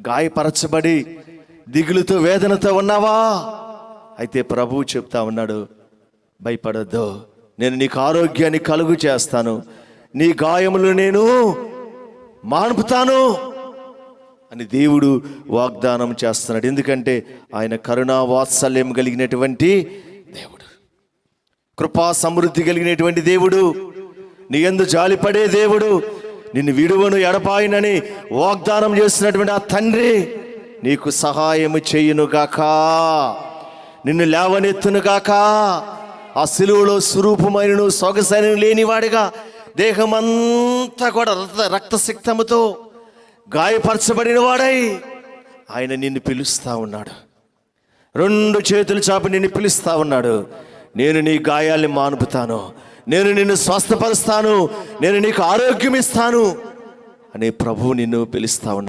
గాయపరచబడి దిగులుతో వేదనతో ఉన్నావా? అయితే ప్రభువు చెప్తా ఉన్నాడు, భయపడొద్దు, నేను నీకు ఆరోగ్యాన్ని కలుగు చేస్తాను, నీ గాయములు నేను మాన్పుతాను అని దేవుడు వాగ్దానం చేస్తున్నాడు. ఎందుకంటే ఆయన కరుణా వాత్సల్యం కలిగినటువంటి దేవుడు, కృపా సమృద్ధి కలిగినటువంటి దేవుడు, నీ యందు జాలిపడే దేవుడు, నిన్ను విడువను ఎడపాయనని వాగ్దానం చేస్తున్నటువంటి ఆ తండ్రి నీకు సహాయము చేయునుగాక, నిన్ను లేవనెత్తునుగాక. ఆ సిలువలో స్వరూపమైన సొగసైన లేనివాడిగా దేహమంతా కూడా రక్తసిక్తముతో గాయపరచబడిన వాడై ఆయన నిన్ను పిలుస్తా ఉన్నాడు. 2 చేతులు చాపి నిన్ను పిలుస్తా ఉన్నాడు. నేను నీ గాయాల్ని మానుపుతాను, నేను నిన్ను స్వస్థపరుస్తాను, నేను నీకు ఆరోగ్యం ఇస్తాను అని ప్రభువు నిన్ను పిలుస్తా ఉన్నాడు.